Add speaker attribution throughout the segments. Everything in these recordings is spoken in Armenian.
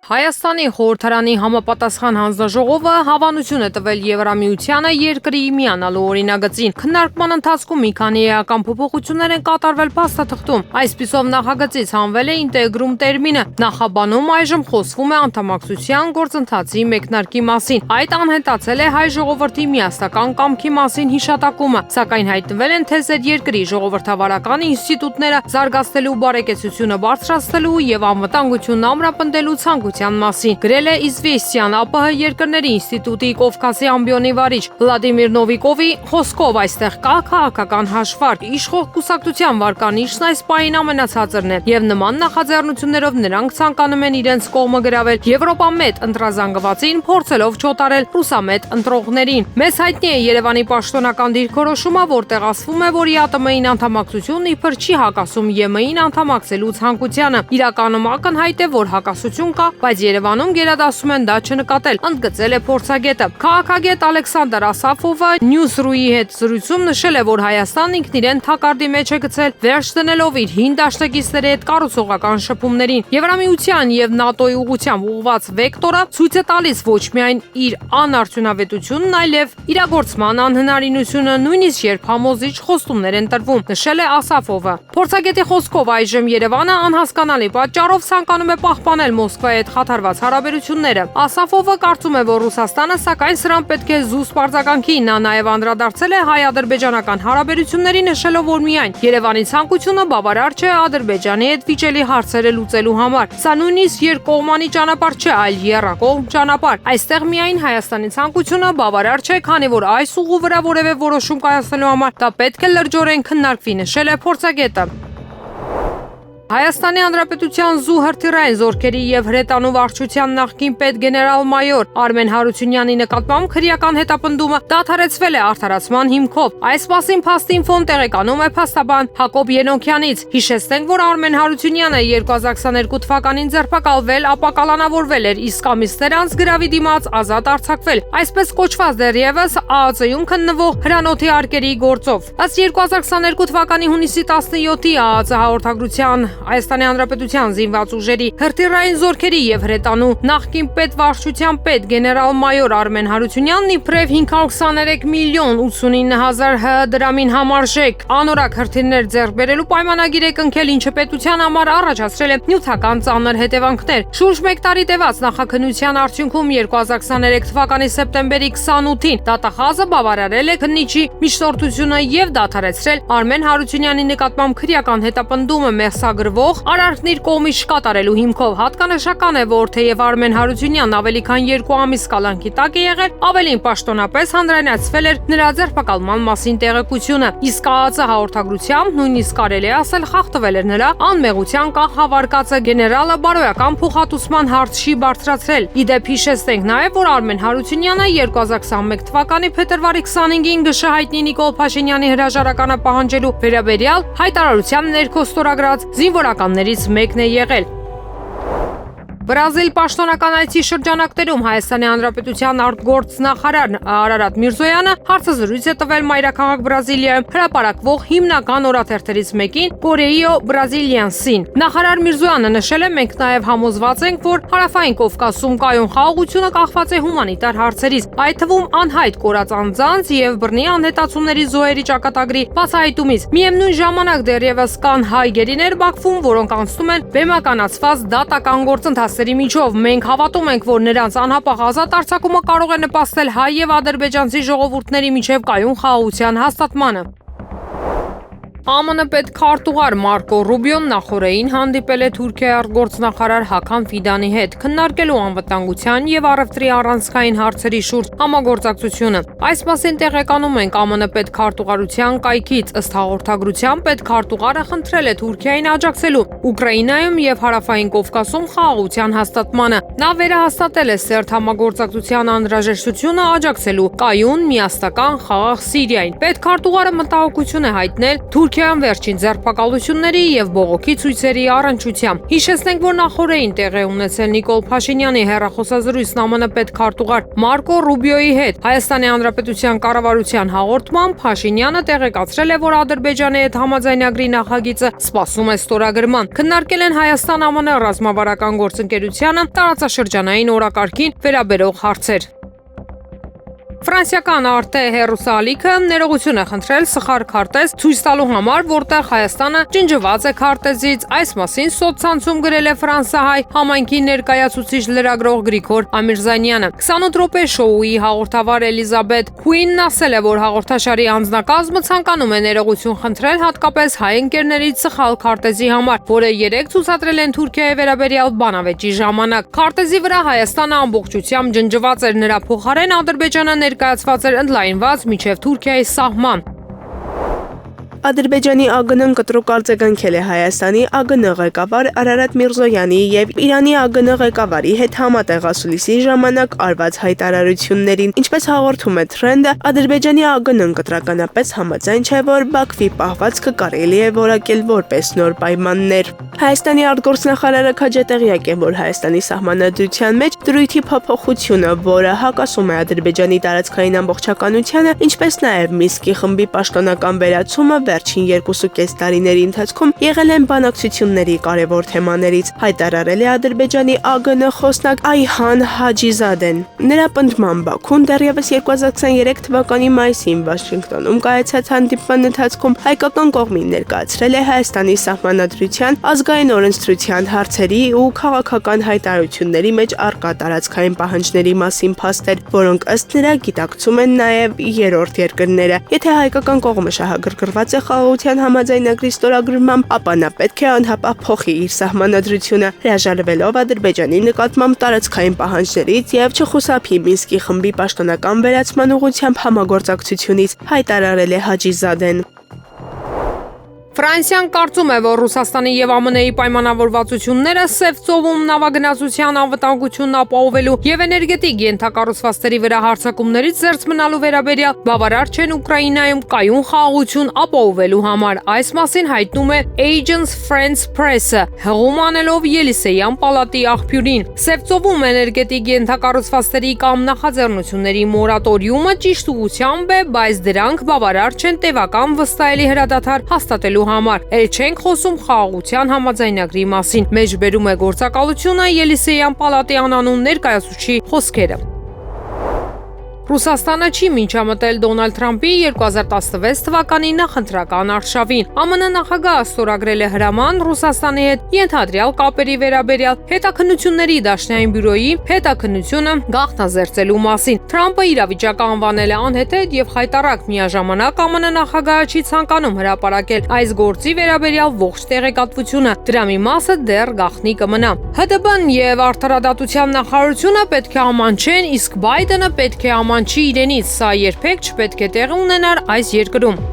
Speaker 1: Հայաստանի խորհրդարանի համապատասխան հանձնաժողովը հավանություն է տվել Եվրամիությանը երկրի միանալու օրինագծին։ Քննարկման ընթացքում մի քանի էական փոփոխություններ են կատարվել փաստաթղթում։ Այսպիսով նախագծից հանվել է ինտեգրում տերմինը։ Նախաբանում այժմ խոսվում է անդամակցության գործընթացի մեկնարկի մասին։ Այդ անհետացել է հայ ժողովրդի միասնական կամքի մասին հիշատակումը, սակայն հայտնվել են թեզեր երկրի ժողովրդավարական ինստիտուտները զարգացնելու, բարեկեցությունը բարձրացնելու եւ անվտանգությունն ամրապնդելու ցանկության մասին։ Գրել է Իզվեստիան ԱՊՀ երկրների ինստիտուտի Կովկասի ամբիոնի վարիչ Վլադիմիր Նովիկովի խոսքով այստեղ կա քաղաքական հաշվարկ։ Իշխող կուսակցության վարկանիշն այս պահին ամենացածրն է եւ նման նախաձեռնություններով նրանք ցանկանում են իրենց կողմը գրավել Եվրոպամետ ընտրազանգվածին, փորձելով չոտարել ռուսամետ ընտրողներին։ Մեզ հայտնի է Երևանի պաշտոնական դիրքորոշումը, որտեղ ասվում է, որ ԵԱՏՄ-ին անդամակցությունն իբր չի հակասում ԵՄ-ին անդամակցելու ցանկությանը։ Իրականում ակնհայտ է, որ հակասություն կա, բայց Երևանում գերադասում են դա չնկատել, ընդգծել է փորձագետը։ Քաղաքագետ Ալեքսանդր Ասաֆովը Newsru-ի հետ զրույցում նշել է, որ Հայաստանն ինքն իրեն թակարդի մեջ է գցել, վերջ դնելով իր հին դաշնակիցների հետ կառուցողական շփումներին։ Եվրամիության եւ ՆԱՏՕ-ի ուղղությամբ ուղղված վեկտորը ցույց է տալիս ոչ միայն իր անարդյունավետությունն, այլև իրագործման անհնարինությունը, նույնիսկ երբ համոզիչ խոստումներ են տրվում, նշել է Ասաֆովը։ Փորձագետի խոսքով այժմ Երևանը անհասկանալի պատճառով ցանկանում է պահպանել Մոսկվայի հետ խաթարված հարաբերությունները։ Ասաֆովը կարծում է, որ Ռուսաստանը սակայն սրան պետք է զուսպ արձագանքի։ Նա նաև անդրադարձել է հայ-ադրբեջանական հարաբերությունների, նշելով, որ միայն Երևանի ցանկությունը բավարար չէ Ադրբեջանի հետ վիճելի հարցերը լուծելու համար։ Սա նույնիսկ երկկողմանի ճանապարհ չէ, այլ եռակողմ ճանապարհ։ Այստեղ միայն Հայաստանի ցանկությունը բավարար չէ, քանի որ այս ուղու վրա որևէ որոշում կայացնելու համար դա պետք է լրջորեն քննարկվի, նշել է փորձագետը։ Հայաստանի Հանրապետության ԶՈՒ հրթիռային զորքերի եւ հրետանու վարչության նախկին պետգեներալ-մայոր Արմեն Հարությունյանի նկատմամբ քրեական հետապնդումը դադարեցվել է արդարացման հիմքով։ Այս մասին Փաստինֆոն տեղեկանում է փաստաբան Հակոբ Ենոքյանից։ Հիշեցնենք, որ Արմեն Հարությունյանը 2022 թվականին ձերբակալվել, ապա կալանավորվել էր, իսկ ամիսներ անց գրավի դիմաց ազատ արձակվել, այսպես կոչված դեռևս ԱԱԾ-ում քննվող հրանոթի արկերի գործով։ Ըստ 2022 թվականի հունիսի 17-ի ԱԱԾ հաղորդագրության Հայաստանի Հանրապետության զինված ուժերի հրթիռային զորքերի եւ հրետանու նախկին պետվարչության պետ գեներալ-մայոր Արմեն Հարությունյանն իբրև 523 միլիոն 89 հազար ՀՀ դրամին համարժեք անորակ հրթիռներ ձեռք բերելու պայմանագիր է կնքել, ինչը պետության համար առաջացրել է նյութական ծանր հետևանքներ։ Շուրջ 1 տարի տևած նախաքննության արդյունքում 2023 թվականի սեպտեմբերի 28-ին դատախազը բավարարել է քննիչի միջնորդությունը եւ դադարեցրել Արմեն Հարությունյանի նկատմամբ քրեական հետապնդումը մեղսագրվող արարքն իր կողմից չկատարելու հիմքով։ Հատկանշական է, որ թեև Արմեն Հարությունյանն ավելի քան 2 ամիս կալանքի տակ է եղել, ավելին պաշտոնապես հանրայնացվել էր նրա ձերբակալման մասին տեղեկությունը, իսկ ԱԱԾ հաղորդագրությամբ նույնիսկ կարելի է ասել խախտվել էր նրա անմեղության կանխավարկածը։ Գեներալը բարոյական փոխհատուցման հարց չի բարձրացրել։ Իդեպ հիշեցնենք նաև, որ Արմեն Հարությունյանը 2021 թվականի փետրվարի 25-ին ԳՇ հայտնի Նիկոլ Փաշինյանի հրաժարականը պահանջելու վերաբերյալ հայտարարության ներքո ստորագրած զինվորականներից մեկն է եղել։ Բրազիլ պաշտոնական այցի շրջանակներում Հայաստանի Հանրապետության արտգործնախարար Արարատ Միրզոյանը հարցազրույց է տվել մայրաքաղաք Բրազիլիայում հրապարակվող հիմնական օրաթերթերից մեկին Correio Brasiliense-ին։ Նախարար Միրզոյանը նշել է, մենք նաև համոզված ենք, որ Հարավային Կովկասում կայուն խաղաղությունը կախված է հումանիտար հարցերից, այդ թվում անհայտ կորած անձանց եւ բռնի անհետացումների զոհերի ճակատագրի բացահայտումից։ Միևնույն ժամանակ դեռևս կան հայ գերիներ Բաքվում, որոնք անցնում են բեմականացված դատական գործընթաց միջով։ Մենք հավատում ենք, որ նրանց անհապաղ ազատ արձակումը կարող է նպաստել հայ եւ ադրբեջանցի ժողովուրդների միջև կայուն խաղաղության հաստատմանը։ ԱՄՆ պետքարտուղար Մարկո Ռուբիոն նախօրեին հանդիպել է Թուրքիայի արտգործնախարար Հական Ֆիդանի հետ, քննարկելու անվտանգության եւ առևտրի առանցքային հարցերի շուրջ համագործակցությունը։ Այս մասին տեղեկանում ենք ԱՄՆ պետքարտուղարության կայքից։ Ըստ հաղորդագրության, պետքարտուղարը խնդրել է Թուրքիային աջակցելու Ուկրաինայում եւ Հարավային Կովկասում խաղաղության հաստատմանը։ Նա վերահաստատել է սերտ համագործակցության անհրաժեշտությունը աջակցելու կայուն միասնական խաղաղ Սիրիային։ Պետքարտուղարը մտահոգություն է հայտնել Թուրքիայի Թուրքիայում վերջին ձերբակալությունների եւ բողոքի ցույցերի առնչությամբ։ Հիշեցնենք, որ նախորդին տեղի ունեցել Նիկոլ Փաշինյանի հեռախոսազրույցն ԱՄՆ պետքարտուղար Մարկո Ռուբիոյի հետ Հայաստանի Հանրապետության կառավարության հաղորդմամբ Փաշինյանը տեղեկացրել է, որ Ադրբեջանի հետ համաձայնագրի նախագիծը սպասում է ստորագրման։ Քննարկել են Հայաստան-ԱՄՆ ռազմավարական գործընկերությանը տարածաշրջանային օրակարգին վերաբերող հարցեր։ Ֆրանսիական Arte հեռուստաալիքը ներողություն է խնդրել սխալ քարտեզ ցույց տալու համար, որտեղ Հայաստանը ջնջված է քարտեզից։ Այս մասին սոցցանցում գրել է ֆրանսահայ համայնքի ներկայացուցիչ լրագրող Գրիգոր Ամիրզանյանը։ 28 րոպե շոուի հաղորդավար Էլիզաբետ Քուինն ասել է, որ հաղորդաշարի անձնակազմը ցանկանում է ներողություն խնդրել հատկապես հայ ընկերներից սխալ քարտեզի համար, որը երեկ ցուցադրել են Թուրքիայի վերաբերյալ բանավեճի ժամանակ։ Քարտեզի վրա Հայաստանը ամբողջությամբ ջնջված էր, նրա փոխարեն Ադրբեջանը ներկայացված էր ընդլայնված մինչև Թուրքիայի սահման։
Speaker 2: Ադրբեջանի ԱԳՆ-ն կտրուկ արձագանքել է Հայաստանի ԱԳՆ ղեկավար Արարատ Միրզոյանի եւ Իրանի ԱԳՆ ղեկավարի հետ համատեղ ասուլիսի ժամանակ արված հայտարարություններին։ Ինչպես հաղորդում է Trend-ը, Ադրբեջանի ԱԳՆ-ն կտրականապես համաձայն չէ, որ Բաքվի պահվածքը կարելի է որակել որպես նոր պայմաններ։ Հայաստանի արտգործնախարարը քաջատեղյակ է, որ Հայաստանի սահմանադրության մեջ դրույթի փոփոխությունը, որը հակասում է Ադրբեջանի տարածքային ամբողջականությանը, ինչպես նաև Մինսկի խմբի պաշտոնական վերացումը վերջին 2.5 տարիների ընթացքում եղել են բանակցությունների կարևոր թեմաներից, հայտարարել է Ադրբեջանի ԱԳՆ խոսնակ Այհան Հաջիզադեն։ Նրա պնդմամբ Բաքուն դեռևս 2023 թվականի մայիսին Վաշինգտոնում կայացած հանդիպման ընթացքում հայկական կողմին ներկայացրել է Հայաստանի սահմանադրության, ազգային օրենսդրության հարցերի ու քաղաքական հայտարարությունների մեջ առկա տարածքային պահանջների մասին փաստեր, որոնք ըստ նրա գիտակցում են նաև երրորդ երկրները։ Եթե հայկական կողմը շահագրգռված է խաղաղության համաձայնագրի ստորագրմամբ, ապա նա պետք է անհապաղ փոխի իր սահմանադրությունը, հրաժարվելով Ադրբեջանի նկատմամբ տարածքային պահանջներից եւ չխուսափի Մինսկի խմբի պաշտոնական վերացման ուղղությամբ համագործակցությունից, հայտարարել է Հաջիզադեն։
Speaker 1: Ֆրանսիան կարծում է, որ Ռուսաստանի եւ ԱՄՆ-ի պայմանավորվածությունները Սև ծովում նավագնացության անվտանգությունն ապահովելու եւ էներգետիկ ենթակառուցվածքների վրա հարձակումներից զերծ մնալու վերաբերյալ բավարար չեն Ուկրաինայում կայուն խաղաղություն ապահովելու համար։ Այս մասին հայտնում է Agence France-Presse, հղում անելով Ելիսեյան պալատի աղբյուրին։ Սև ծովում էներգետիկ ենթակառուցվածքների կամ նախաձեռնությունների մորատորիումը ճիշտ ուղղությամբ է, բայց դրանք բավարար չեն տևական վստահելի հրադադար հաստատելու համար։ Էլ չենք խոսում խաղաղության համաձայնագրի մասին։ Մեջբերում է գործակալությունը Ելիսեյան պալատի անանուն ներկայացուցչի խոսքերը։ Ռուսաստանը չի միջամտել Դոնալդ Թրամփի 2016 թվականի նախընտրական արշավին։ ԱՄՆ նախագահը ստորագրել է հրաման Ռուսաստանի հետ ենթադրյալ կապերի վերաբերյալ հետաքննությունների դաշնային բյուրոյի հետաքննությունը գաղտնազերծելու մասին։ Թրամփը իրավիճակը անվանել է անհեթեթ եւ խայտառակ, միաժամանակ ԱՄՆ նախագահը չի ցանկանում հրապարակել այս գործի վերաբերյալ ողջ տեղեկատվությունը։ Դրա մի մասը դեռ գաղտնի կմնա։ ՀԴԲ-ն եւ Արդարադատության նախարարությունը պետք է ամանչեն, իսկ Բայդենը պետք է չի իրենից, սա երբեք չպետք է տեղի ունենար այս երկրում։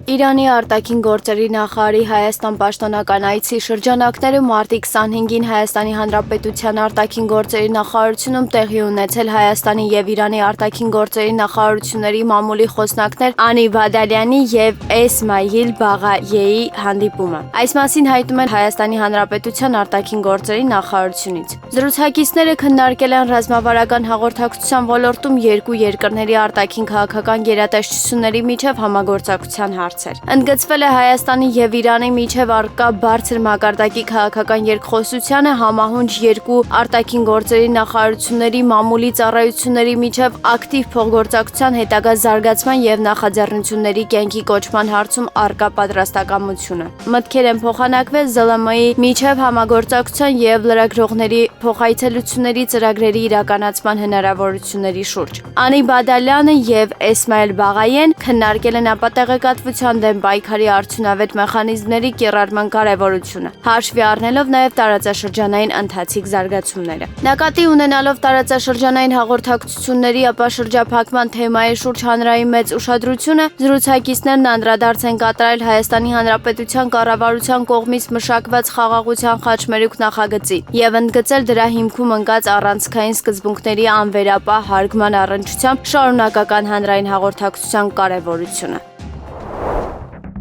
Speaker 3: Իրանի արտաքին գործերի նախարարի Հայաստան պաշտոնական այցի շրջանակները մարտի 25-ին Հայաստանի Հանրապետության արտաքին գործերի նախարարությունում տեղի ունեցել Հայաստանի եւ Իրանի արտաքին գործերի նախարարությունների մամուլի խոսնակներ Անի Բադալյանի եւ Էսմայիլ Բաղայեի հանդիպումը։ Այս մասին հայտնում են Հայաստանի Հանրապետության արտաքին գործերի նախարարությունից։ Զրուցակիցները քննարկել են ռազմավարական հաղորդակցության ոլորտում երկու երկրների արտաքին քաղաքական գերատեսչությունների միջև համագործակցության հարցեր։ Ընդգծվել է Հայաստանի եւ Իրանի միջև առկա բարձր մակարդակի քաղաքական երկխոսությանը, համահունչ երկու արտաքին գործերի նախարարությունների մամուլի ծառայությունների միջև ակտիվ փոխգործակցության հետագա զարգացման եւ նախաձեռնությունների կյանքի կոչման հարցում առկա պատրաստակամությունը։ Մտքեր են փոխանակվել ԶԼՄ-ի միջև համագործակցության եւ լրագրողների փոխայցելությունների ծրագրերի իրականացման հնարավորությունների շուրջ։ Անի Բադալյանը եւ Էսմայիլ Բաղայեն քննարկել են ապատեղեկատվության դեմ պայքարի արդյունավետ մեխանիզմների կիրառման կարևորությունը, հաշվի առնելով նաև տարածաշրջանային ընթացիկ զարգացումները։ Նկատի ունենալով տարածաշրջանային հաղորդակցությունների ապաշրջափակման թեմայի շուրջ հանրային մեծ ուշադրությունը, զրուցակիցներն անդրադարձ են կատարել Հայաստանի Հանրապետության կառավարության կողմից մշակված խաղաղության խաչմերուկ նախագծի եւ ընդգծել դրա հիմքում ընկած առանցքային սկզբունքների անվերապահ հարգման առնչությամբ շարունակական հանրային հաղորդակցության կարևորությունը։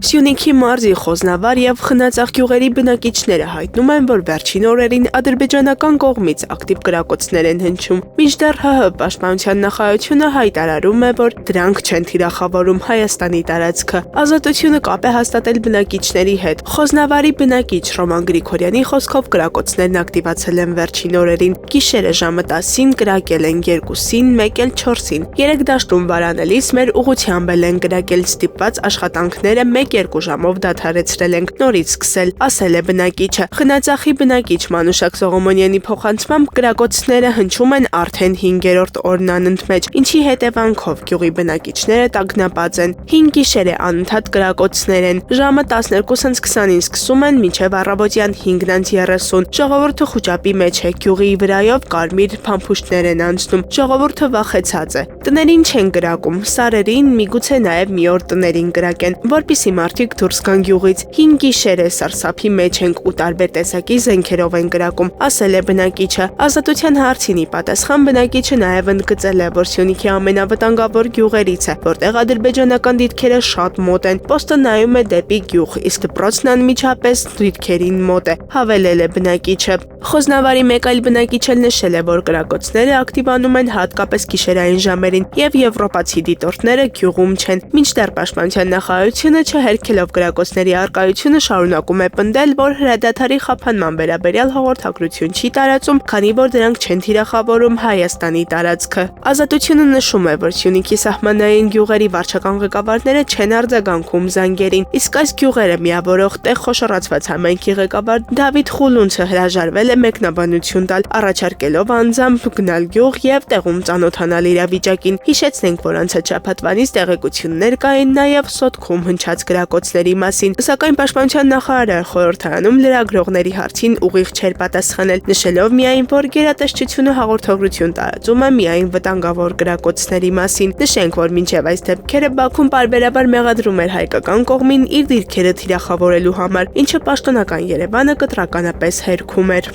Speaker 2: Սյունիքի մարզի Խոզնավար եւ Խնածախ գյուղերի բնակիչները հայտնում են, որ վերջին օրերին ադրբեջանական կողմից ակտիվ կրակոցներ են հնչում։ Մինչդեռ ՀՀ պաշտպանության նախարարությունը հայտարարում է, որ դրանք չեն թիրախավորում Հայաստանի տարածքը։ Ազատությունը կապ է հաստատել բնակիչների հետ։ Խոզնավարի բնակիչ Ռոման Գրիգորյանի խոսքով կրակոցներն ակտիվացել են վերջին օրերին։ Գիշերը ժամը 10-ին կրակել են 2-ին, 1 էլ 4-ին։ 3 դաշտում վարանելիս մեր ուղղությամբ են կրակել, ստիպված աշխատանքները 1-2 ժամով դադարեցրել ենք, նորից սկսել, ասել է բնակիչը։ Խնածախի բնակիչ Մանուշակ Սողոմոնյանի փոխանցմամբ կրակոցները հնչում են արդեն 5-րդ օրն անընդմեջ, ինչի հետևանքով գյուղի բնակիչները տագնապած են։ 5 գիշեր է անընդհատ կրակոցներ են։ Ժամը 12:20-ին սկսում են մինչև առավոտյան 5:30։ Ժողովուրդը խուճապի մեջ է, գյուղի վրայով կարմիր փամփուշտներ են անցնում։ Ժողովուրդը վախեցած է։ Տներին չեն կրակում, սարերին, միգուցե նաև մի օր տներին կրակեն, որպիսի մարդիկ դուրս գան գյուղից։ 5 գիշեր է սարսափի մեջ ենք ու տարբեր տեսակի զենքերով են կրակում, ասել է բնակիչը։ Ազատության հարցին ի պատասխան բնակիչը նաև ընդգծել է, որ Սյունիքի ամենավտանգավոր գյուղերից է, որտեղ ադրբեջանական դիրքերը շատ մոտ են։ Պոստը նայում է դեպի գյուղ, իսկ դպրոցն անմիջապես դիրքերին մոտ է, հավելել է բնակիչը։ Խոզնավարի մեկ այլ բնակիչ էլ նշել է, որ կրակոցները ակտիվանում են հատկապես գիշերային ժամերին եւ եվրոպացի դիտորդները գյուղում չեն։ Մինչդեռ պաշտպանության նախարարությունը չհերքելով կրակոցների արկայությունը շարունակում է պնդել, որ հրադադարի խափանման վերաբերյալ հաղորդագրություն չի տարածում, քանի որ դրանք չեն թիրախավորում Հայաստանի տարածքը։ Ազատությունը նշում է, որ Սյունիքի սահմանային գյուղերի վարչական ղեկավարները չեն արձագանքում զանգերին, իսկ այս գյուղերը միավորող տեղ խոշորացված համայնքի ղեկավար Դավիթ Խուլունցը հրաժարվել է մեկնաբանություն տալ, առաջարկելով անձամբ գնալ գյուղ եւ տեղում ծանոթանալ իրավիճակին։ Հիշեցնենք, որ անցած շաբաթվանից տեղեկություններ կային նաեւ Սոտքում հնչած կրակոցների մասին, սակայն պաշտպանության նախարարը խորհրդարանում լրագրողների հարցին ուղիղ չէր պատասխանել, նշելով միայն, որ գերատեսչությունը հաղորդագրություն տարածում է միայն վտանգավոր կրակոցների մասին։ Նշենք, որ մինչև այս դեպքերը Բաքուն պարբերաբար մեղադրում էր հայկական կողմին իր դիրքերը թիրախավորելու համար, ինչը պաշտոնական Երևանը կտրականապես հերքում էր։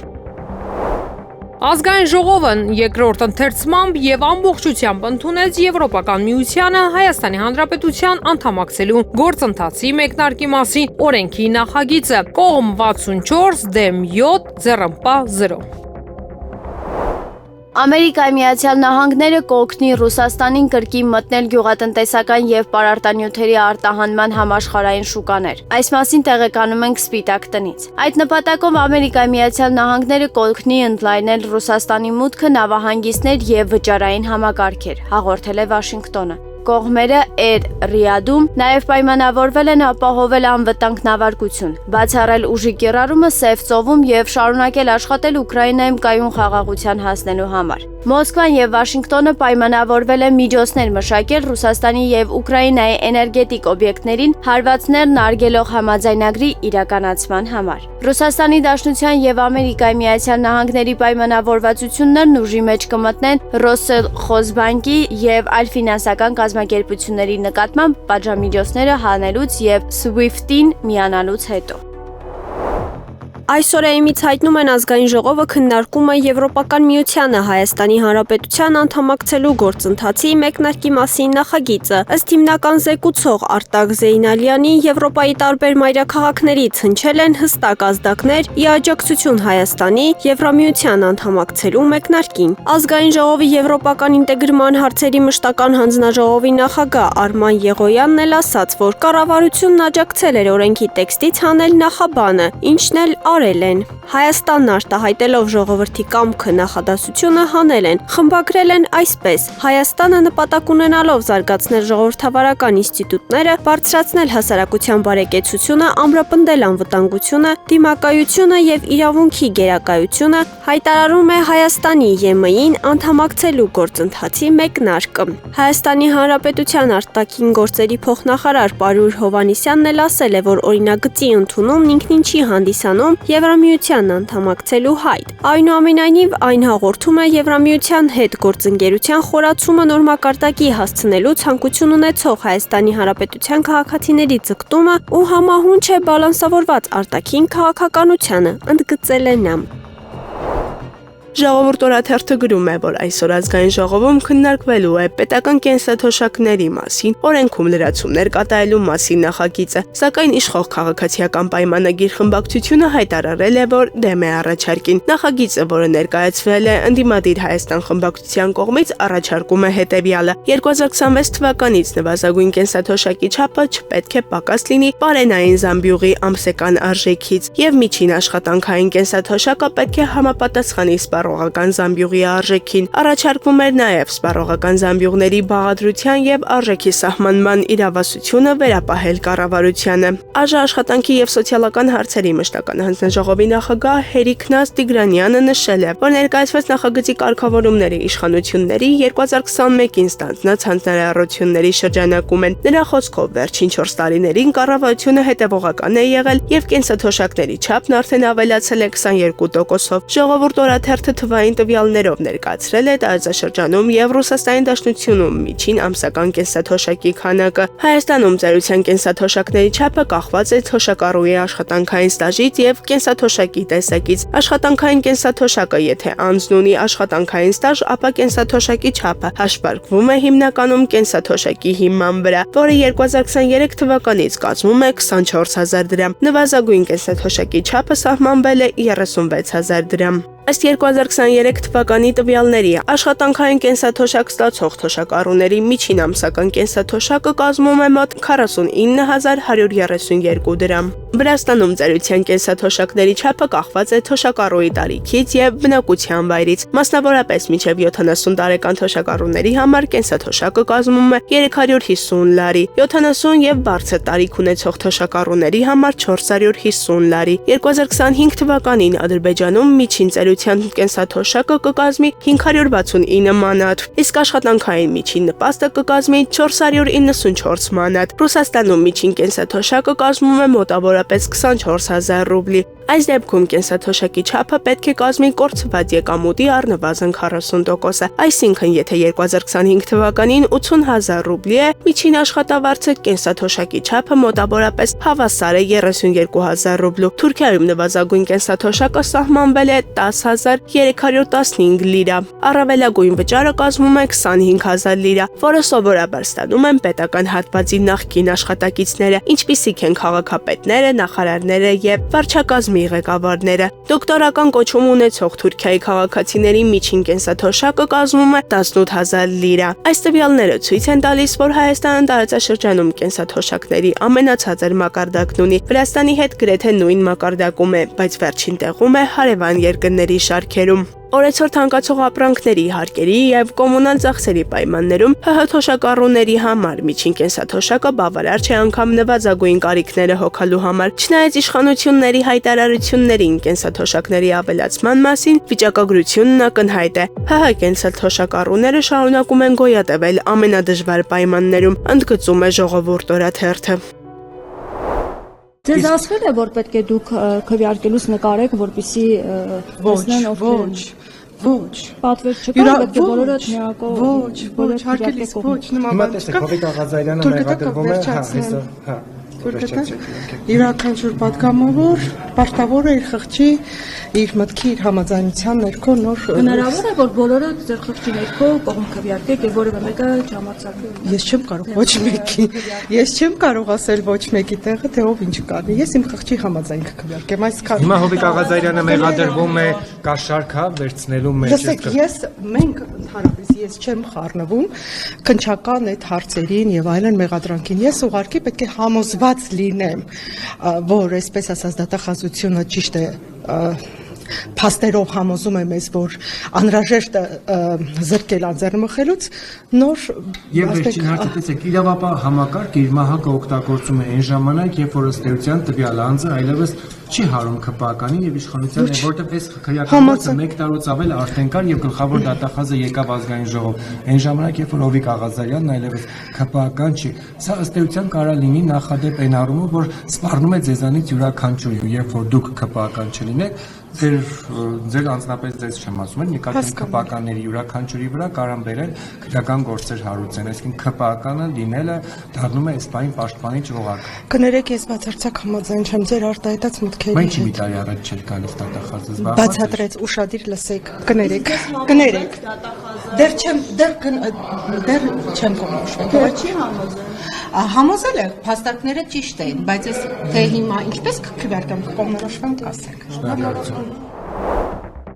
Speaker 1: Ազգային ժողովն երկրորդ ընթերցմամբ եւ ամբողջությամբ ընդունեց Եվրոպական միությանը Հայաստանի Հանրապետության անդամակցելու գործընթացի մեկնարկի մասին օրենքի նախագիծը՝ կողմ 64 դեմ 7 ձեռնպահ 0։
Speaker 3: Ամերիկայի Միացյալ Նահանգները կօգնի Ռուսաստանին կրկին մտնել գյուղատնտեսական եւ պարարտանյութերի արտահանման համաշխարհային շուկաներ։ Այս մասին տեղեկանում ենք Սպիտակ տնից։ Այդ նպատակով Ամերիկայի Միացյալ Նահանգները կօգնի ընդլայնել Ռուսաստանի մուտքը նավահանգիստներ եւ վճարային համակարգեր, հաղորդել է Վաշինգտոնը։ Կողմերը Ռիադում նաև պայմանավորվել են ապահովել անվտանգ նավարկություն, բացառել ուժի կիրառումը Սև ծովում եւ շարունակել աշխատել Ուկրաինայում կայուն խաղաղության հասնելու համար։ Մոսկվան եւ Վաշինգտոնը պայմանավորվել են միջոցներ մշակել Ռուսաստանի եւ Ուկրաինայի էներգետիկ օբյեկտներին հարվածներն արգելող համաձայնագրի իրականացման համար։ Ռուսաստանի Դաշնության եւ Ամերիկայի Միացյալ Նահանգների պայմանավորվածություններն ուժի մեջ կմտնեն Ռոսելխոզբանկի եւ այլ ֆինանսական կազմակերպությունների նկատմամբ պատժամիջոցները հանելուց եւ SWIFT-ին միանալուց հետո։
Speaker 4: Այսօր ԵՄ-ից հայտնում են ազգային ժողովը քննարկում է Եվրոպական միությանը Հայաստանի Հանրապետության անդամակցելու գործընթացի մեկնարկի մասին նախագիծը։ Ըստ հիմնական զեկուցող Արտակ Զեյնալյանի, Եվրոպայի տարբեր մայրաքաղաքներից հնչել են հստակ ազդակներ ի աջակցություն Հայաստանի Եվրամիության անդամակցելու մեկնարկին։ Ազգային ժողովի Եվրոպական ինտեգրման հարցերի մշտական հանձնաժողովի նախագահ Արման Եղոյանն էլ ասաց, որ կառավարությունն աջակցել էր օրենքի տեքստից հանել նախաբանը, ինչն էլ արել են։ Հայաստանն արտահայտելով ժողովրդի կամքը նախադասությունը հանել են, խմբագրել են այսպես. Հայաստանը նպատակ ունենալով զարգացնել ժողովրդավարական ինստիտուտները, բարձրացնել հասարակության բարեկեցությունը, ամրապնդել անվտանգությունը, դիմակայությունը եւ իրավունքի գերակայությունը, հայտարարում է Հայաստանի ԵՄ-ին անդամակցելու գործընթացի մեկնարկը։ Հայաստանի Հանրապետության արտաքին գործերի փոխնախարար Պարուր Հովհաննիսյանն էլ ասել է, որ օրինագծի ընդունումն ինքնին չի հանդիսանում Եվրամիությանն անդամակցելու հայտ։ Այնուամենայնիվ այն հաղորդում է Եվրամիության հետ գործընկերության խորացումը նորմակարգի հասցնելու ցանկություն ունեցող Հայաստանի Հանրապետության քաղաքացիների ձգտումը ու համահունչ է բալանսավորված արտաքին քաղաքականությանը, ընդգծել է նա։
Speaker 2: Ժողովուրդ օրաթերթը գրում է, որ այսօր ազգային ժողովում քննարկվելու է պետական կենսաթոշակների մասին օրենքում լրացումներ կատարելու մասին նախագիծը, սակայն իշխող քաղաքացիական պայմանագիր խմբակցությունը հայտարարել է, որ դեմ է առաջարկին։ Նախագիծը, որը ներկայացվել է ընդդիմադիր Հայաստան խմբակցության կողմից, առաջարկում է հետևյալը. 2026 թվականից նվազագույն կենսաթոշակի չափը չպետք է պակաս լինի պարենային զամբյուղի ամսական արժեքից, եւ միջին աշխատանքային կենսաթոշակը պետք է համապատասխանի սպառողական զամբյուղի արժեքին։ Առաջարկվում էր նաեւ սպառողական զամբյուղների բաղադրության եւ արժեքի սահմանման իրավասությունը վերապահել կառավարությանը։ ԱԺ աշխատանքի եւ սոցիալական հարցերի մշտական հանձնաժողովի նախագահ Հերիկ Նազ Տիգրանյանը նշել է, որ ներկայացված նախագծի կարգավորումների իշխանությունների 2021-ին ստանձնած հանձնարարությունների շրջանակում են։ Նրա խոսքով վերջին 4 տարիներին կառավարությունը հետևողական է եղել եւ կենսաթոշակների չափն արդեն ավելացել է 22%-ով։ Ժողովուրդ օրաթերթը թվային տվյալներով ներկայացրել է տարածաշրջանում եւ Ռուսաստանի Դաշնությունում միջին ամսական կենսաթոշակի քանակը։ Հայաստանում ծերության կենսաթոշակների չափը կախված է թոշակառուի աշխատանքային ստաժից եւ կենսաթոշակի տեսակից։ Աշխատանքային կենսաթոշակը, եթե անձն ունի աշխատանքային ստաժ, ապա կենսաթոշակի չափը հաշվարկվում է հիմնականում կենսաթոշակի հիման վրա, որը 2023 թվականից կազմում է 24000 դրամ։ Նվազագույն կենսաթոշակի չափը սահմանվել է 36000 դրամ։ Ըստ 2023 թվականի տվյալների, աշխատանքային կենսաթոշակ ստացող թոշակառուների միջին ամսական կենսաթոշակը կազմում է մոտ 49132 դրամ։ Վրաստանում ծերության կենսաթոշակների չափը կախված է թոշակառուի տարիքից եւ բնակության վայրից։ Մասնավորապես մինչև 70 տարեկան թոշակառուների համար կենսաթոշակը կազմում է 350 լարի, 70 եւ բարձր տարիք ունեցող թոշակառուների համար 450 լարի։ 2025 թվականին Ադրբեջանում միջին ծերության կենսաթոշակը կկազմի 569 մանատ, իսկ աշխատանքային միջին նպաստը կկազմի 494 մանատ։ Ռուսաստանում միջին կենսաթոշակը կազմում է մոտավորապես 24000 ռուբլի։ Այս դեպքում կենսաթոշակի չափը պետք է կազմի կորցված եկամուտի առնվազն 40%-ը, այսինքն եթե 2025 թվականին 80000 ռուբլի է, միջին աշխատավարձը կենսաթոշակի չափը մոտավորապես հավասար է 32000 ռուբլու։ Թուրքիայում նվազագույն կենսաթոշակը սահմանվել է 10315 լիրա։ Առավելագույն վճարը կազմում է 25000 լիրա, որը սովորաբար ստանում են պետական հատվածի նախկին աշխատակիցները, ինչպիսիք են քաղաքապետները, նախարարները եւ վարչակազմի ղեկավարները։ Դոկտորական կոչում ունեցող Թուրքիայի քաղաքացիների միջին կենսաթոշակը կազմում է 18000 լիրա։ Այս տվյալները ցույց են տալիս, որ Հայաստանը տարածաշրջանում կենսաթոշակների ամենացածր մակարդակն ունի։ Վրաստանի հետ գրեթե նույն մակարդակում է, բայց վերջին տեղում է հարևան երկրների շարքերում։ Օրեցօր թանկացող ապրանքների, հարկերի եւ կոմունալ ծախսերի պայմաններում ՀՀ թոշակառուների համար միջին կենսաթոշակը բավարար չէ անգամ նվազագույն կարիքները հոգալու համար։ Չնայած իշխանությունների հայտարարություններին կենսաթոշակների ավելացման մասին, վիճակագրությունն ակնհայտ է։ ՀՀ կենսաթոշակառուները շարունակում են գոյատևել ամենադժվար պայմաններում, ընդգծում է Ժողովուրդ օրաթերթը։
Speaker 5: Ձեզ ասվել է, որ պետք է դուք քվեարկելուց նկարեք, որպեսզի տեսնեն ովքեր են։ Ոչ։ Պատվեր չկա, պետք է բոլորը միակով։ Ոչ, հարկելիս ոչ, նման բան չկա։
Speaker 6: Հիմա տեսեք, Հովիկ Աղազարյանը մեղադրվում է, հա,
Speaker 7: Յուրաքանչյուր պատգամավոր պարտավոր է իր խղճի, իր մտքի, իր համաձայնության ներքո նոր
Speaker 5: հնարավոր է, որ բոլորը ձեր խղճի ներքո կողմ քվեարկեք եւ որևէ մեկը չհամարձակվի։
Speaker 7: Ես չեմ կարող ոչ մեկի։ Ես չեմ կարող ասել ոչ մեկի տեղը, թե ով ինչ կանի։ Ես իմ խղճի համաձայնքը քվեարկեմ այսքան։
Speaker 6: Հիմա Հովիկ Աղազարյանը մեղադրվում է կաշառքա վերցնելու մեջ։
Speaker 7: Լսեք, մենք ընդհանրապես ես չեմ խառնվում քնչական այդ հարցերին եւ այլն մեղադրանքին։ Ես ուղղակի պետք է համոզված լինեմ, որ այսպես ասած դատախազությունը ճիշտ է փաստերով համոզում է մեզ, որ անհրաժեշտ է զրկել անձեռնմխելուց, նոր
Speaker 6: Եվ վերջին հարցը տեսեք, իրավապահ համակարգ իր մահակը օգտագործում է այն ժամանակ, երբ որ ըստ էության տվյալ անձը այլևս չի հարում ԿՊԱ-կանին եւ իշխանությանն է, որտեղ այս քրեական գործը 1 տարուց ավել արդեն կար եւ գլխավոր դատախազը եկավ ազգային ժողով։ Այն ժամանակ, երբ որ Հովիկ Աղազարյանն այլևս ԿՊԱ-կան չի, սա ըստ էության կարա լինի նախադեպ այն առումով, որ սպառնում է ձեզանից յուրաքանչյուրի, երբ որ դուք ԿՊԱ-կան չլինեք, ձեր անձնապես ձեզ չեմ ասում, նկատի ԿՊԱ-կանների յուրաքանչյուրի վրա կարան բերել քրեական գործեր հարուցեն, այսինքն ԿՊԱ-կանը լինելը դառնում է այս բանի պաշտպանիչ օղակ։
Speaker 7: Կներեք, ես բացարձակ համաձայն չեմ ձեր արտահայտած մտքին մտքերի
Speaker 6: Բայց մի
Speaker 7: հետ։
Speaker 6: տարի առաջ չէր գալիս դատախազը զբաղված։
Speaker 7: Բացատրեց, ուշադիր լսեք, կներեք։ Դեռ չեմ կողմնորոշվել։
Speaker 8: Չի համոզել։ Համոզել է, փաստարկները ճիշտ էին, բայց ես թե հիմա ինչպես քվեարկեմ կողմնորոշվեմ կասեք։
Speaker 6: Շնորհակալություն։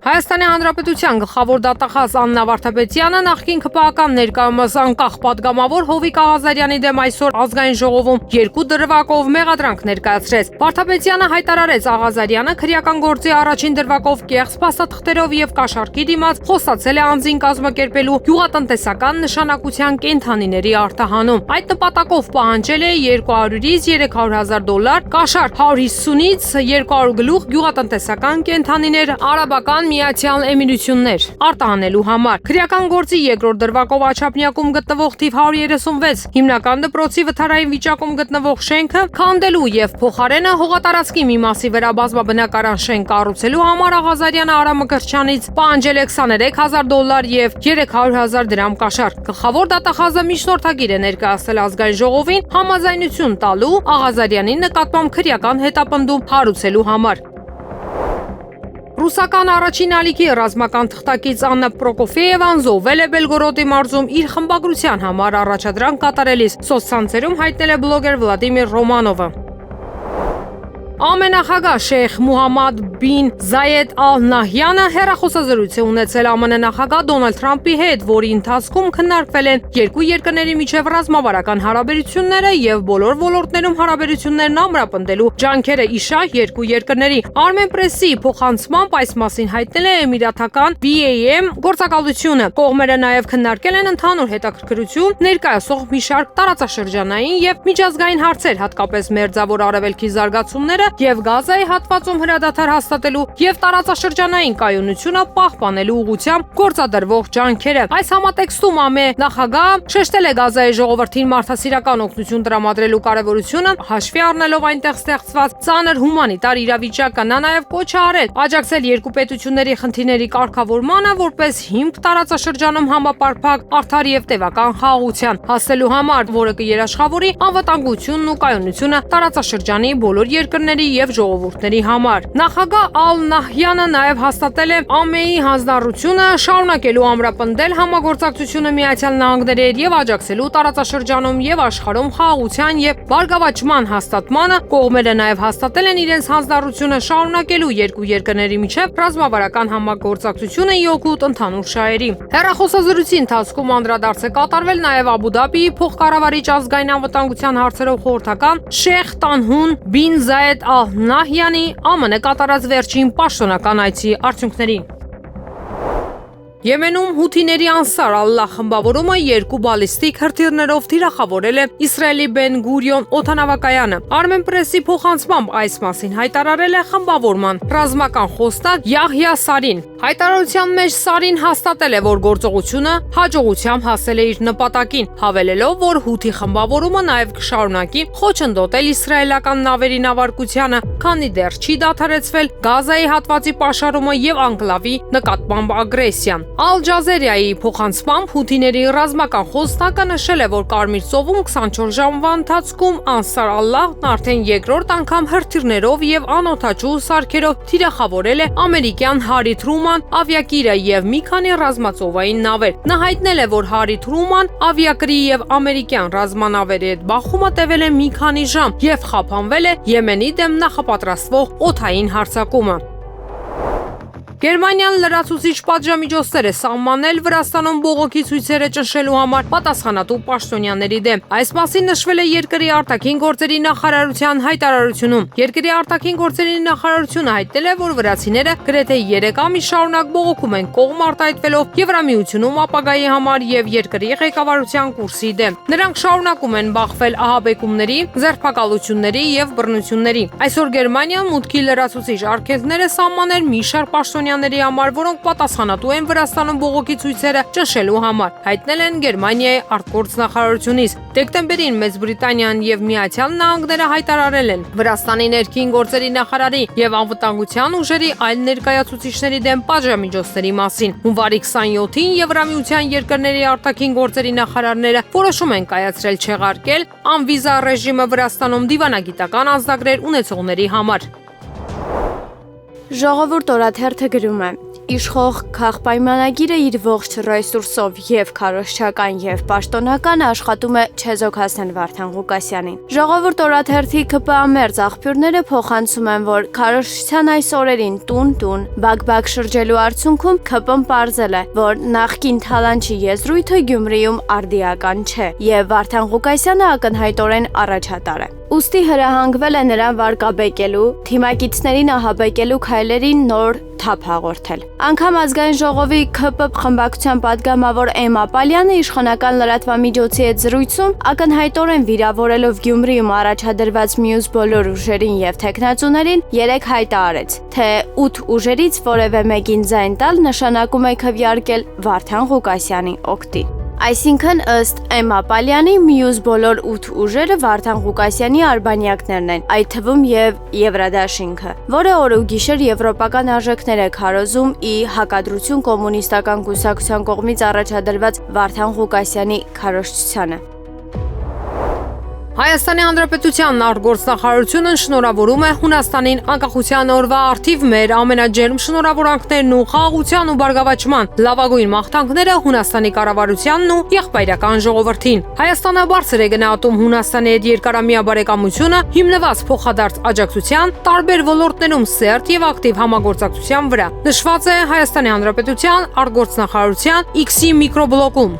Speaker 1: Հայաստանի Հանրապետության գլխավոր դատախազ Աննա Վարդապետյանը նախկին ԿՊԱ-ական ներկայումս անկախ պատգամավոր Հովիկ Աղազարյանի դեմ այսօր ազգային ժողովում 2 դրվագով մեղադրանք ներկայացրեց։ Վարդապետյանը հայտարարեց Աղազարյանը քրեական գործի առաջին դրվագով կեղծ փաստաթղթերով եւ կաշառքի դիմաց խոստացել է անձին կազմակերպելու գյուղատնտեսական նշանակության կենդանիների արտահանում։ Այդ նպատակով պահանջել է $200-ից $300,000, կաշառք 150-ից 200 գլուխ գյուղատնտեսական կենդանիներ արաբական Միացյալ Էմիրություններ արտահանելու համար։ Քրեական գործի երկրորդ դրվագով Աչափնյակում գտնվող թիվ 136 հիմնական դպրոցի վթարային վիճակում գտնվող շենքը քանդելու եւ փոխարենը հողատարածքի մի մասի վրա բազմաբնակարան շենք կառուցելու համար Աղազարյանը Արա Մկրտչյանից պահանջել է $20,000 եւ $300,000 կաշառք։ Գլխավոր դատախազը միջնորդագիր է ներկայացել ազգային ժողովին համաձայնություն տալու Աղազարյանի նկատմամբ քրեական հետապնդում հարուցելու համար։ Ռուսական առաջին ալիքի ռազմական թղթակից Աննա Պրոկոֆիևան զոհվել է Բելգորոդի մարզում իր խմբագրության համար առաջադրանք կատարելիս, սոցցանցերում հայտնել է բլոգեր Վլադիմիր Ռոմանովը։ Ամենախագահ Շեյխ Մուհամմադ բին Զայեդ Ալ Նահյանը հեռախոսազրույց է ունեցել ԱՄՆ նախագահ Դոնալդ Թրամփի հետ, որի ընթացքում քննարկվել են երկու երկրների միջև ռազմավարական հարաբերությունները եւ բոլոր ոլորտներում հարաբերություններն ամրապնդելու ջանքերը իշահ երկու երկրների։ Armenpress-ի փոխանցմամբ այս մասին հայտնել է Էմիրատական BAM գործակալությունը։ Կողմերը նաեւ քննարկել են ընդհանուր հետաքրքրություն ներկայացող մի շարք տարածաշրջանային եւ միջազգային հարցեր, հատկապես Մերձավոր Արևելքի զարգացումները եւ Գազայի հատվածում հրադադար հաստատելու եւ տարածաշրջանային կայունությունը պահպանելու ուղղությամբ գործադրվող ջանքերը։ Այս համատեքստում ԱՄՆ նախագահը շեշտել է Գազայի ժողովրդին մարդասիրական օգնություն տրամադրելու կարեւորությունը, հաշվի առնելով այնտեղ ստեղծված ծանր հումանիտար իրավիճակը։ Նա նաեւ կոչ է արել աջակցել երկու պետությունների խնդիրների կարգավորմանը, որպես հիմք տարածաշրջանում համապարփակ, արդար եւ տևական խաղաղության հասնելու համար, որը կերաշխավորի անվտանգությունն ու կայունությունը տարածաշրջանի բոլոր երկրների եւ ժողովուրդների համար։ Նախագահ Ալ Նահյանը նաեւ հաստատել է ԱՄՆ-ի հանձնառությունը շարունակելու ամրապնդել համագործակցությունը Միացյալ Նահանգների հետ եւ աջակցելու տարածաշրջանում եւ աշխարհում խաղաղության եւ բարգավաճման հաստատմանը։ Կողմերը նաեւ հաստատել են իրենց հանձնառությունը շարունակելու երկու երկրների միջև ռազմավարական համագործակցությունը յոգուտ ընդհանուր շահերի։ Հեռախոսազրույցի ընթացքում անդրադարձ է կատարվել նաեւ Աբու Դաբիի փոխկառավարիչ ազգային անվտանգության հարցերով խորհրդական Շեյխ Տանհուն բին Զայեդ Ալ Նահյանի ԱՄՆ կատարած վերջին պաշտոնական այցի արդյունքներին։ Եմենում հութիների Անսար Ալլահ խմբավորումը 2 բալիստիկ հրթիռներով թիրախավորել է Իսրայելի Բեն Գուրիոն օդանավակայանը։ Armenpress-ի փոխանցմամբ այս մասին հայտարարել է խմբավորման ռազմական խոսնակ Յահյա Սարին։ Հայտարարության մեջ Սարին հաստատել է, որ գործողությունը հաջողությամբ հասել է իր նպատակին, հավելելով, որ հութի խմբավորումը նաև կշարունակի խոչընդոտել իսրայելական նավերի նավարկությանը, քանի դեռ չի դադարեցվել Գազայի հատվածի պաշարումը եւ անկլավի նկատմամբ ագրեսիան։ Ալ Ջազերայի փոխանցմամբ հութիների ռազմական խոսնակը նշել է, որ Կարմիր ծովում 24 ժամվա ընթացքում Անսար Ալլահն արդեն երկրորդ անգամ հրթիռներով եւ անօդաչու սարքերով թիրախավորել է ամերիկյան Հարի Թրուման ավիակիրը եւ մի քանի ռազմածովային նավեր։ Նա հայտնել է, որ Հարի Թրուման ավիակրի եւ ամերիկյան ռազմանավերի հետ բախումը տևել է մի քանի ժամ եւ խափանվել է Եմենի դեմ նախապատրաստվող օդային հարձակումը։ Գերմանիան լրացուցիչ պատժամիջոցներ է սահմանել Վրաստանում բողոքի ցույցերը ճնշելու համար պատասխանատու պաշտոնյաների դեմ։ Այս մասին նշվել է երկրի արտաքին գործերի նախարարության հայտարարությունում։ Երկրի արտաքին գործերի նախարարությունը հայտնել է, որ վրացիները գրեթե 3 ամիս շարունակ բողոքում են կողմ արտահայտվելով Եվրամիությունում ապագայի համար եւ երկրի ղեկավարության կուրսի դեմ։ Նրանք շարունակում են բախվել ահաբեկումների, ձերբակալությունների եւ բռնությունների։ Այսօր Գերմանիան մուտքի լրացուցիչ արգելքներ է սահմանել մի շարք պաշտոնյաների համար, որոնք պատասխանատու են Վրաստանում բողոքի ցույցերը ճնշելու համար, հայտնել են Գերմանիայի արտգործ նախարարությունից։ Դեկտեմբերին Մեծ Բրիտանիան եւ Միացյալ Նահանգները հայտարարել են Վրաստանի ներքին գործերի նախարարի եւ անվտանգության ուժերի այլ ներկայացուցիչների դեմ պատժամիջոցների մասին։ Հունվարի 27-ին Եվրամիության երկրների արտաքին գործերի նախարարները որոշում են կայացրել չեղարկել անվիզա ռեժիմը Վրաստանում դիվանագիտական անձնագրեր ունեցողների համար։
Speaker 3: Ժողովուրդ օրաթերթը գրում է. Իշխող քաղաքպայմանագիրը իր ողջ ռեսուրսով եւ քարոզչական եւ պաշտոնական աշխատում է Չեզոք Հասան Վարդան Ղուկասյանին։ Ժողովուրդ օրաթերթի ԿՊԱ-մերձ աղբյուրները փոխանցում են, որ քարոզչության այս օրերին տուն-տուն բակ-բակ շրջելու արդյունքում ԿՊ-ն պարզել է, որ նախկին Թալանչի եզրույթը Գյումրիում արդիական չէ եւ Վարդան Ղուկասյանը ակնհայտորեն առաջատար է։ Ուստի հրահանգվել է նրան վարկաբեկելու, թիմակիցներին ահաբեկելու քայլերին նոր թափ հաղորդել։ Անգամ ազգային ժողովի ԿՊ խմբակցության падգամավոր Էմմա Պալյանը իշխանական լրատվամիջոցի հետ զրույցում ակնհայտորեն վիրավորելով Գյումրիում առաջադրված մյուս բոլոր ուժերին եւ թեկնածուներին երեք հայտարարեց, թե 8 ուժերից որևէ մեկին ձայն տալ նշանակում է քվեարկել Վարդան Ղուկասյանի օգտին։ Այսինքն ըստ Էմմա Պալյանի մյուս բոլոր 8 ուժերը Վարդան Ղուկասյանի արբանյակներն են, այդ թվում եւ Եվրադաշինքը, որը օր ու գիշեր եվրոպական արժեքներ է քարոզում ի հակադրություն կոմունիստական կուսակցության կողմից առաջադրված Վարդան Ղուկասյանի քարոզչությանը։
Speaker 1: Հայաստանի Հանրապետության արտգործնախարարությունը շնորհավորում է Հունաստանին անկախության օրվա առթիվ մեր ամենաջերմ շնորհավորանքներն ու խաղաղության ու բարգավաճման լավագույն մաղթանքները Հունաստանի կառավարությանն ու եղբայրական ժողովրդին։ Հայաստանը բարձր է գնահատում Հունաստանի հետ երկարամյա բարեկամությունը, հիմնված փոխադարձ աջակցության, տարբեր ոլորտներում սերտ եւ ակտիվ համագործակցության վրա։ Նշված է Հայաստանի Հանրապետության արտգործնախարարության X-ի միկրոբլոկում։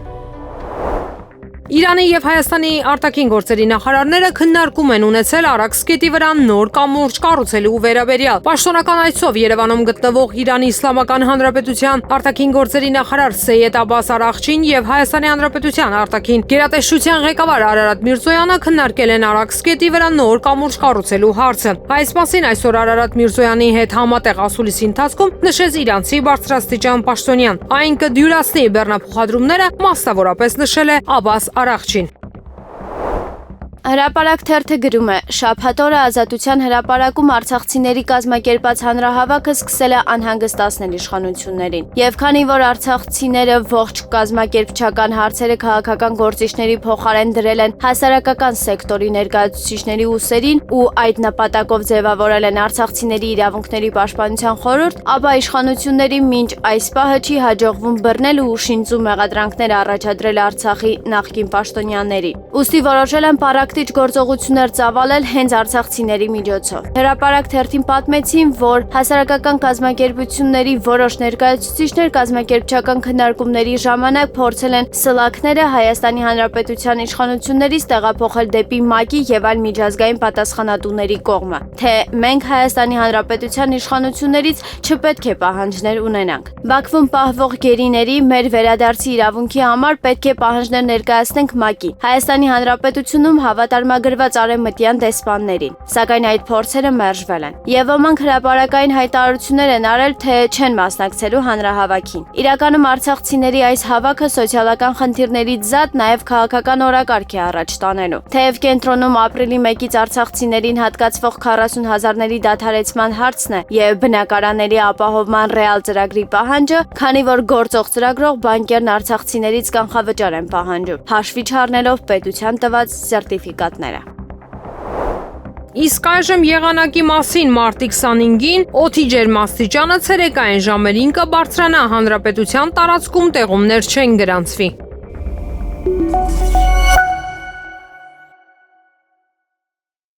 Speaker 1: Իրանի եւ Հայաստանի արտաքին գործերի նախարարները քննարկում են ունեցել Արաքսկետի վրա նոր կամուրջ կառուցելու վերաբերյալ։ Պաշտոնական այցով Երևանում գտնվող Իրանի Իսլամական Հանրապետության արտաքին գործերի նախարար Սեյեդ Աբբաս Արաղչին եւ Հայաստանի Հանրապետության արտաքին գերատեսչության ղեկավար Արարատ Միրզոյանը քննարկել են Արաքսկետի վրա նոր կամուրջ կառուցելու հարցը։ Այս մասին այսօր Արարատ Միրզոյանի հետ համատեղ ասուլիսի ընթացքում նշեց իրանցի բարձրաստիճան պաշտոնյան։ Այն կդյուրացնի բեռնափոխադրումները, մասնավորապես նշել է Աբբաս Արաղչին։
Speaker 3: Հրապարակ թերթը գրում է. շաբաթ օրը Ազատության հրապարակում արցախցիների կազմակերպած հանրահավաքը սկսել է անհանգստացնել իշխանություններին։ Եվ քանի որ արցախցիները ողջ կազմակերպչական հարցերը քաղաքական գործիչների փոխարեն դրել են հասարակական սեկտորի ներկայացուցիչների ուսերին ու այդ նպատակով ձևավորել են արցախցիների իրավունքների պաշտպանության խորհուրդ, ապա իշխանությունների մինչ այս պահը չի հաջողվում բռնել ու շինծու մեղադրանքներ առաջադրել Արցախի նախկին պաշտոնյաների։ Ուստի որոշել են պարակտիչ գործողություններ ծավալել հենց արցախցիների միջոցով։ Հրապարակ թերթին պատմեցին, որ հասարակական կազմակերպությունների որոշ ներկայացուցիչներ կազմակերպչական քննարկումների ժամանակ փորձել են սլաքները Հայաստանի Հանրապետության իշխանություններից տեղափոխել դեպի ՄԱԿ-ի եւ այլ միջազգային պատասխանատուների կողմը, թե մենք Հայաստանի Հանրապետության իշխանություններից չպետք է պահանջներ ունենանք։ Բաքվում պահվող գերիների մեր վերադարձի իրավունքի համար պետք է պահանջներ ներկայացնենք ՄԱԿ-ի, Հայաստանի Հանրապետությունում հավատարմագրված արևմտյան դեսպաններին, սակայն այդ փորձերը մերժվել են։ Եվ ոմանք հրապարակային հայտարարություններ են արել, թե չեն մասնակցելու հանրահավաքին։ Իրականում արցախցիների այս հավաքը սոցիալական խնդիրներից զատ նաև քաղաքական օրակարգ է առաջ տանելու։ Թեև կենտրոնում ապրիլի 1-ից արցախցիներին հատկացվող 40,000-ների դադարեցման հարցն է եւ բնակարանների ապահովման ռեալ ծրագրի պահանջը, քանի որ գործող ծրագրող բանկերն արցախցիներից կանխավճար են պահանջում, հաշվի չառնելով պետության տված սերտիֆիկատները։
Speaker 1: Իսկ այժմ եղանակի մասին մարտի 25-ին օդի ջերմաստիճանը ցերեկային ժամերին կբարձրանա, հանրապետության տարածքում տեղումներ չեն գրանցվի։